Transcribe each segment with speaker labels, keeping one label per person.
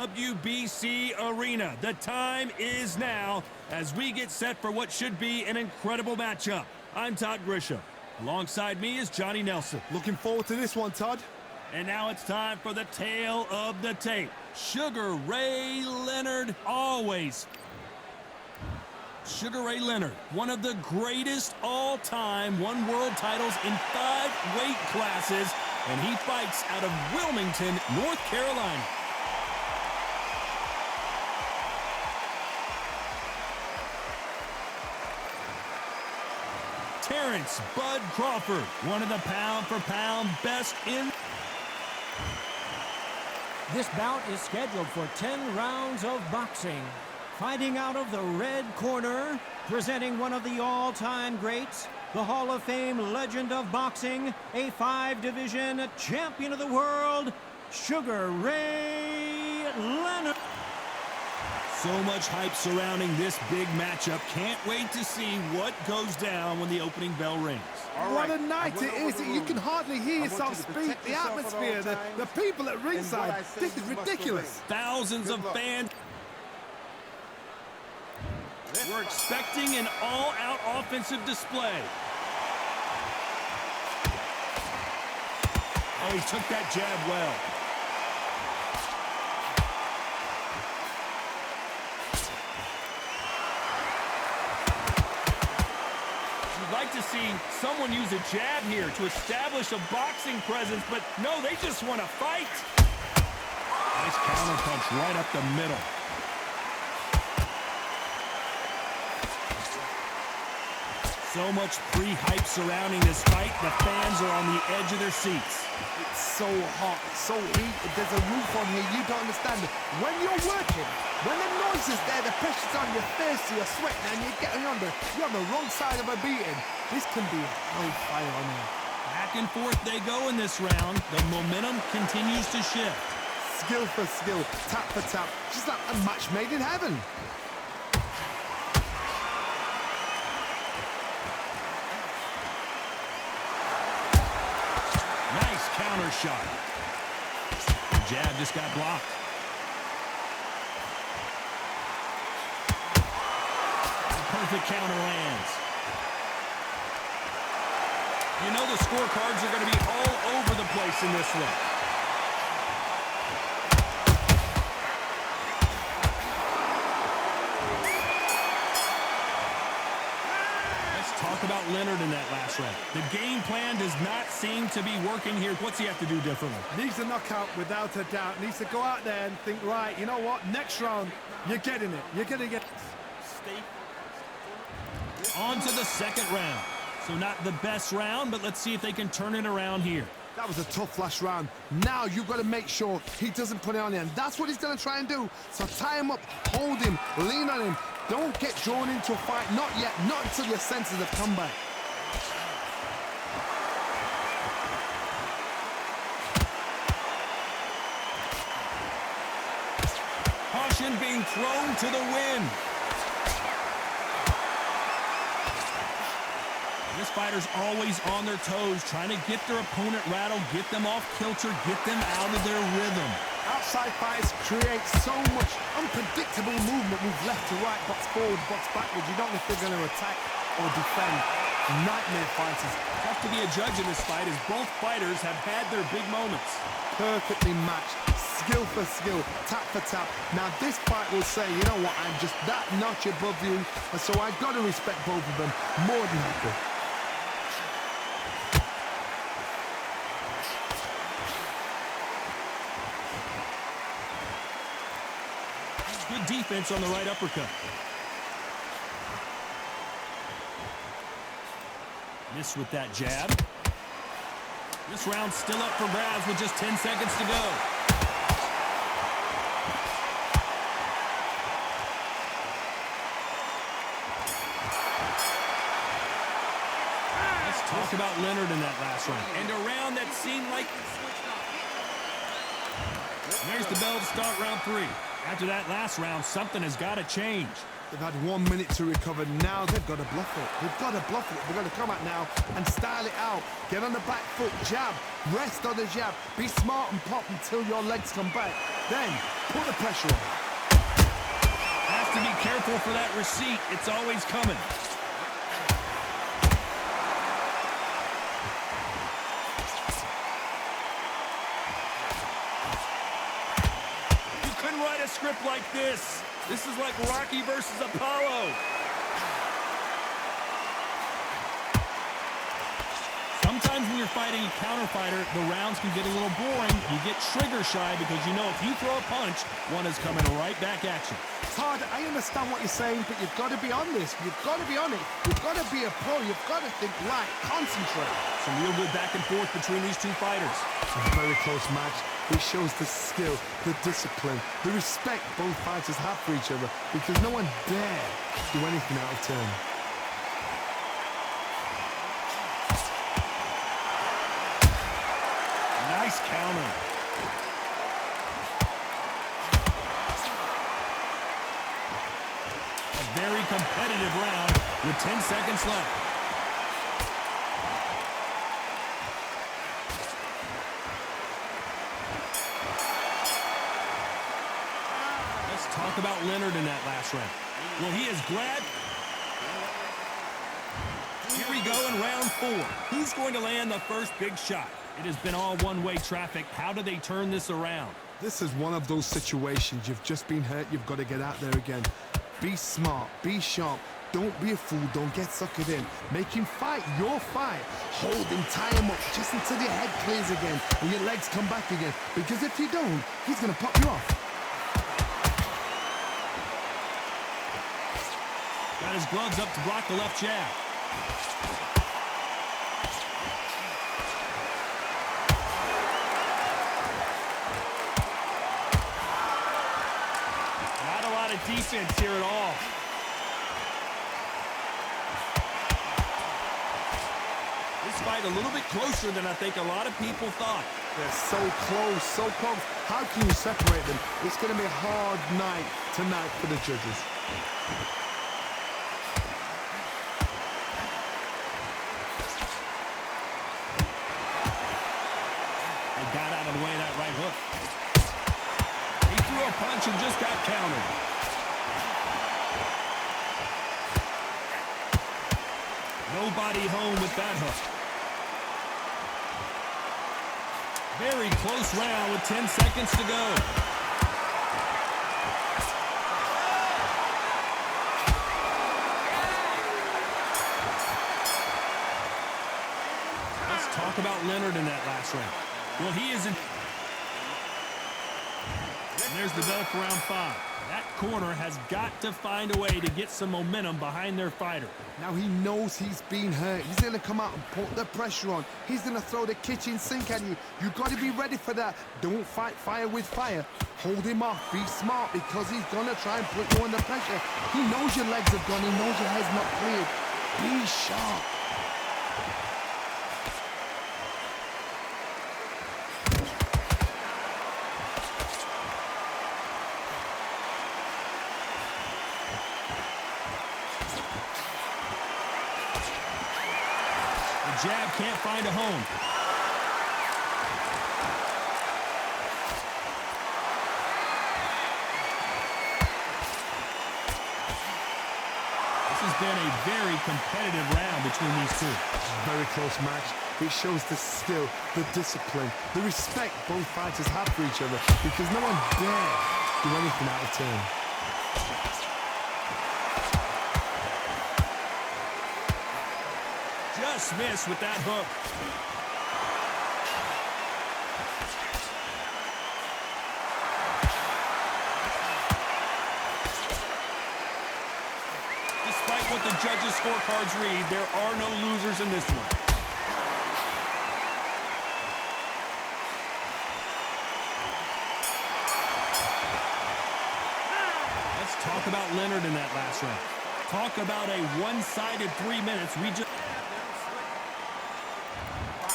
Speaker 1: WBC Arena. The time is now as we get set for what should be an incredible matchup. I'm Todd Grisham. Alongside me is Johnny Nelson.
Speaker 2: Looking forward to this one, Todd.
Speaker 1: And now it's time for the tale of the tape. Sugar Ray Leonard, always. Sugar Ray Leonard, one of the greatest all-time, won world titles in 5 weight classes, and he fights out of Wilmington, North Carolina. Terrence Bud Crawford, one of the pound-for-pound best in...
Speaker 3: This bout is scheduled for 10 rounds of boxing. Fighting out of the red corner, presenting one of the all-time greats, the Hall of Fame legend of boxing, a 5-division champion of the world, Sugar Ray Leonard.
Speaker 1: So much hype surrounding this big matchup. Can't wait to see what goes down when the opening bell rings.
Speaker 2: What a night it is. You can hardly hear yourself speak. The atmosphere, the people at ringside. This is ridiculous.
Speaker 1: Thousands of fans. We're expecting an all-out offensive display. Oh, he took that jab well. You'd like to see someone use a jab here to establish a boxing presence, but no, they just want to fight. Nice counter punch right up the middle. So much pre-hype surrounding this fight. The fans are on the edge of their seats.
Speaker 2: It's so hot, so heated. There's a roof on here. You don't understand it. When you're working, when the noise is there, the pressure's on your face, you're sweating, and you're on the wrong side of a beating. This can be hellfire on here.
Speaker 1: Back and forth they go in this round. The momentum continues to shift.
Speaker 2: Skill for skill, tap for tap, just like a match made in heaven.
Speaker 1: Counter shot. The jab just got blocked. The perfect counter lands. You know the scorecards are going to be all over the place in this one. Talk about Leonard in that last round. The game plan does not seem to be working here. What's he have to do differently?
Speaker 2: Needs a knockout without a doubt. Needs to go out there and think, right, you know what? Next round, you're getting it. You're going to get...
Speaker 1: On to the second round. So not the best round, but let's see if they can turn it around here.
Speaker 2: That was a tough last round. Now you've got to make sure he doesn't put it on him. That's what he's going to try and do. So tie him up, hold him, lean on him. Don't get drawn into a fight. Not yet. Not until your senses have come back.
Speaker 1: Caution being thrown to the wind. This fighter's always on their toes, trying to get their opponent rattled, get them off kilter, get them out of their rhythm.
Speaker 2: Outside fights create so much unpredictable movement. Move left to right, box forward, box backwards. You don't know if they're going to attack or defend. Nightmare fighters.
Speaker 1: Tough to be a judge in this fight as both fighters have had their big moments.
Speaker 2: Perfectly matched. Skill for skill, tap for tap. Now this fight will say, you know what, I'm just that notch above you, and so I've got to respect both of them more than equal.
Speaker 1: Good defense on the right uppercut. Missed with that jab. This round's still up for grabs with just 10 seconds to go. Let's talk about Leonard in that last round. And a round that seemed like... There's the bell to start round 3. After that last round, something has got to change.
Speaker 2: They've had 1 minute to recover. Now they've got to bluff it. They've got to bluff it. They've got to come out now and style it out. Get on the back foot, jab, rest on the jab. Be smart and pop until your legs come back. Then put the pressure on.
Speaker 1: Has to be careful for that receipt. It's always coming. You couldn't write a script like this. This is like Rocky versus Apollo. Sometimes when you're fighting a counter fighter, the rounds can get a little boring. You get trigger shy because you know if you throw a punch, one is coming right back at you.
Speaker 2: It's hard. I understand what you're saying, but you've got to be on this. You've got to be on it. You've got to be a pro. You've got to think right. Concentrate.
Speaker 1: Some real good back and forth between these two fighters.
Speaker 2: A very close match. It shows the skill, the discipline, the respect both fighters have for each other because no one dare do anything out of turn.
Speaker 1: Nice counter. A very competitive round with 10 seconds left. Talk about Leonard in that last round. Well, he is glad. Here we go in round 4. Who's going to land the first big shot? It has been all one-way traffic. How do they turn this around?
Speaker 2: This is one of those situations. You've just been hurt. You've got to get out there again. Be smart. Be sharp. Don't be a fool. Don't get suckered in. Make him fight your fight. Hold him, tie him up just until your head clears again and your legs come back again. Because if you don't, he's going to pop you off.
Speaker 1: Got his gloves up to block the left jab. Not a lot of defense here at all. This fight a little bit closer than I think a lot of people thought.
Speaker 2: They're so close, so close. How can you separate them? It's going to be a hard night tonight for the judges.
Speaker 1: Got out of the way of that right hook. He threw a punch and just got countered. Nobody home with that hook. Very close round with 10 seconds to go. Let's talk about Leonard in that last round. Well, he isn't. And there's the bell for round 5. That corner has got to find a way to get some momentum behind their fighter.
Speaker 2: Now he knows he's been hurt. He's going to come out and put the pressure on. He's going to throw the kitchen sink at you. You've got to be ready for that. Don't fight fire with fire. Hold him off. Be smart because he's going to try and put you under pressure. He knows your legs have gone. He knows your head's not cleared. Be sharp.
Speaker 1: Jab can't find a home. This has been a very competitive round between these two.
Speaker 2: Very close match. It shows the skill, the discipline, the respect both fighters have for each other because no one dare do anything out of turn.
Speaker 1: Just missed with that hook. Despite what the judges' scorecards read, there are no losers in this one. Let's talk about Leonard in that last round. Talk about a one-sided 3 minutes.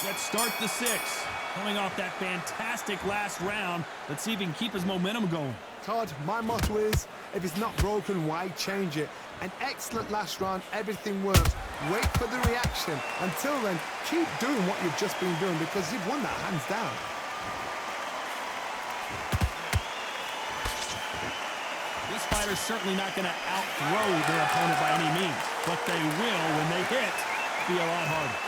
Speaker 1: Let's start the 6. Coming off that fantastic last round, let's see if he can keep his momentum going.
Speaker 2: Todd, my motto is, if it's not broken, why change it? An excellent last round, everything works. Wait for the reaction. Until then, keep doing what you've just been doing because you've won that hands down.
Speaker 1: This fighter's certainly not going to out-throw their opponent by any means, but they will, when they hit, be a lot harder.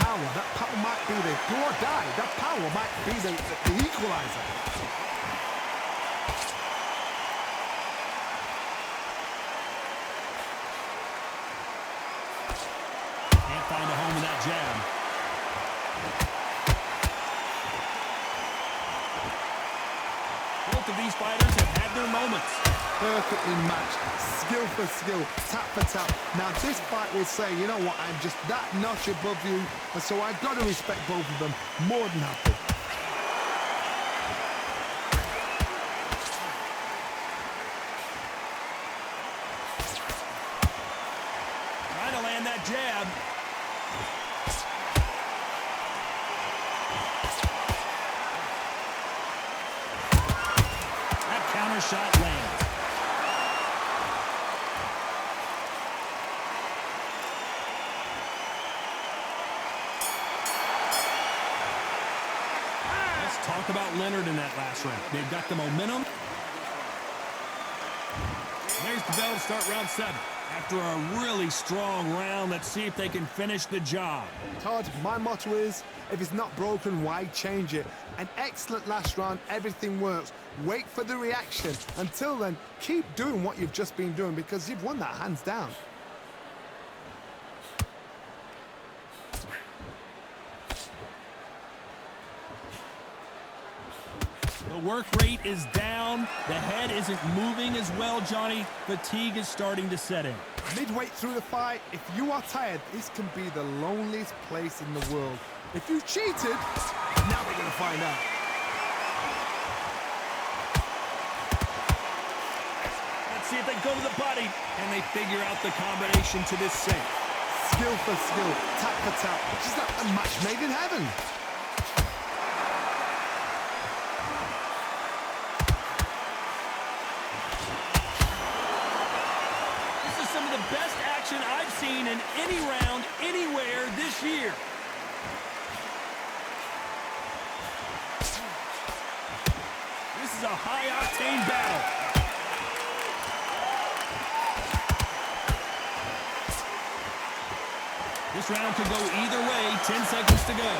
Speaker 2: That power might be the do or die. That power might be the equalizer.
Speaker 1: Can't find a home in that jab. Both of these fighters have had their moments.
Speaker 2: Perfectly matched, skill for skill, tap for tap. Now this fight will say, you know what, I'm just that notch above you, and so I've got to respect both of them more than happy.
Speaker 1: Trying to land that jab. That counter shot lands. Talk about Leonard in that last round. They've got the momentum. There's the bell to start round 7. After a really strong round, let's see if they can finish the job.
Speaker 2: Todd, my motto is, if it's not broken, why change it? An excellent last round, everything works. Wait for the reaction. Until then, keep doing what you've just been doing because you've won that hands down.
Speaker 1: The work rate is down. The head isn't moving as well, Johnny. Fatigue is starting to set in.
Speaker 2: Midway through the fight, if you are tired, this can be the loneliest place in the world. If you cheated, now they're going to find out.
Speaker 1: Let's see if they go to the body. And they figure out the combination to this save.
Speaker 2: Skill for skill, tap for tap. Just like a match made in heaven.
Speaker 1: Best action I've seen in any round, anywhere this year. This is a high-octane battle. This round could go either way. 10 seconds to go.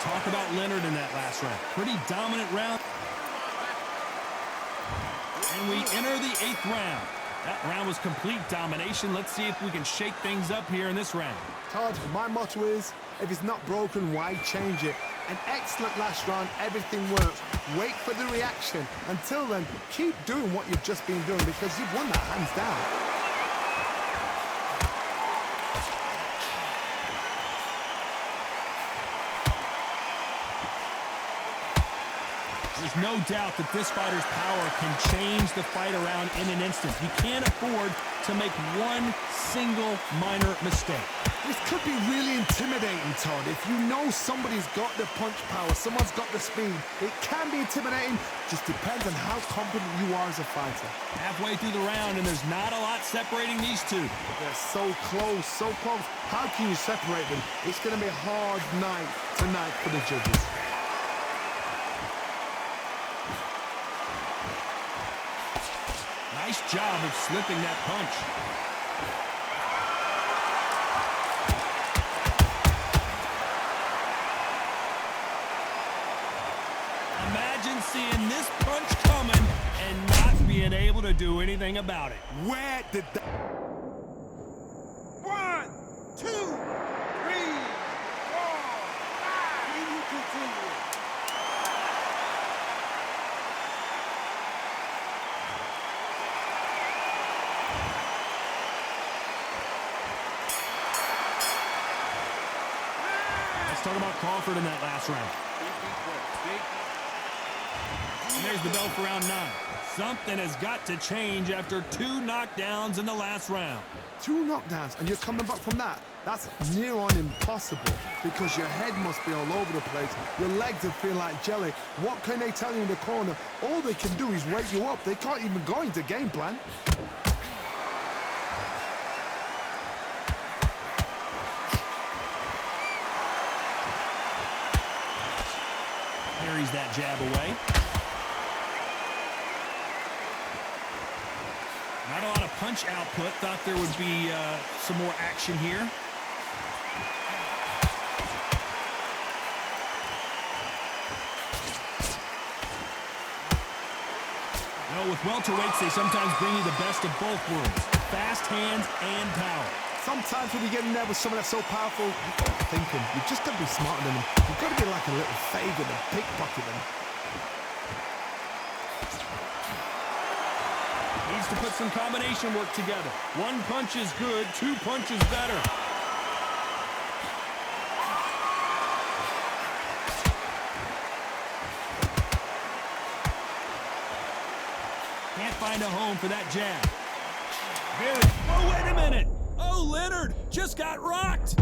Speaker 1: Talk about Leonard in that last round. Pretty dominant round. And we enter the 8th round. That round was complete domination. Let's see if we can shake things up here in this round.
Speaker 2: Todd, my motto is, if it's not broken, why change it? An excellent last round, everything works. Wait for the reaction. Until then, keep doing what you've just been doing because you've won that hands down.
Speaker 1: There's no doubt that this fighter's power can change the fight around in an instant. You can't afford to make one single minor mistake.
Speaker 2: This could be really intimidating, Todd. If you know somebody's got the punch power, someone's got the speed, it can be intimidating. Just depends on how confident you are as a fighter.
Speaker 1: Halfway through the round, and there's not a lot separating these two.
Speaker 2: They're so close, so close. How can you separate them? It's going to be a hard night tonight for the judges.
Speaker 1: Nice job of slipping that punch. Imagine seeing this punch coming and not being able to do anything about it.
Speaker 2: Where did that...
Speaker 4: 1, 2, 3, 4, 5. Can you continue?
Speaker 1: Let's talk about Crawford in that last round. And there's the bell for round 9. Something has got to change after 2 knockdowns in the last round.
Speaker 2: 2 knockdowns, and you're coming back from that. That's near on impossible because your head must be all over the place. Your legs will feel like jelly. What can they tell you in the corner? All they can do is wake you up. They can't even go into game plan.
Speaker 1: Carries that jab away. Not a lot of punch output. Thought there would be some more action here. No, with welterweights, they sometimes bring you the best of both worlds. Fast hands and power.
Speaker 2: Sometimes when you get in there with someone that's so powerful, you've got to think him. You've just got to be smarter than him. You've got to be like a little Fagan and pickpocket him.
Speaker 1: Needs to put some combination work together. 1 punch is good, 2 punches better. Can't find a home for that jab. Oh, wait a minute. Oh, Leonard just got rocked.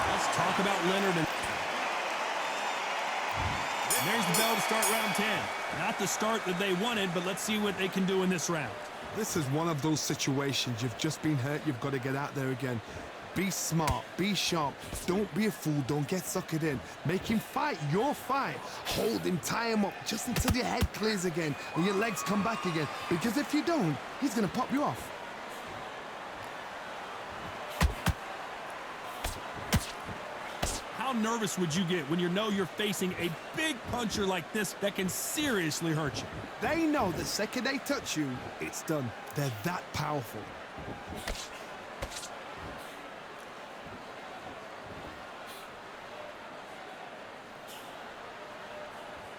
Speaker 1: Let's talk about Leonard. And there's the bell to start round 10. Not the start that they wanted, but let's see what they can do in this round.
Speaker 2: This is one of those situations. You've just been hurt. You've got to get out there again. Be smart, be sharp, don't be a fool, don't get suckered in. Make him fight your fight. Hold him, tie him up, just until your head clears again and your legs come back again. Because if you don't, he's gonna pop you off.
Speaker 1: How nervous would you get when you know you're facing a big puncher like this that can seriously hurt you?
Speaker 2: They know the second they touch you, it's done. They're that powerful.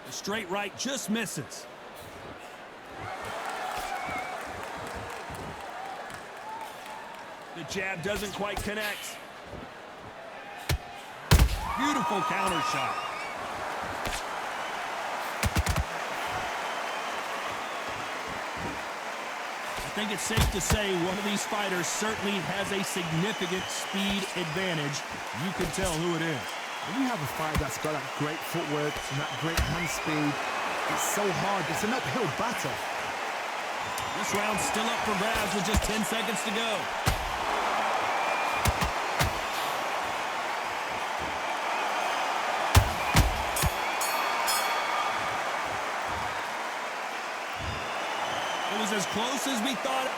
Speaker 1: The straight right just misses. The jab doesn't quite connect. Beautiful counter shot. I think it's safe to say one of these fighters certainly has a significant speed advantage. You can tell who it is.
Speaker 2: When you have a fighter that's got that great footwork and that great hand speed, it's so hard. It's an uphill battle.
Speaker 1: This round's still up for grabs with just 10 seconds to go. It was as close as we thought.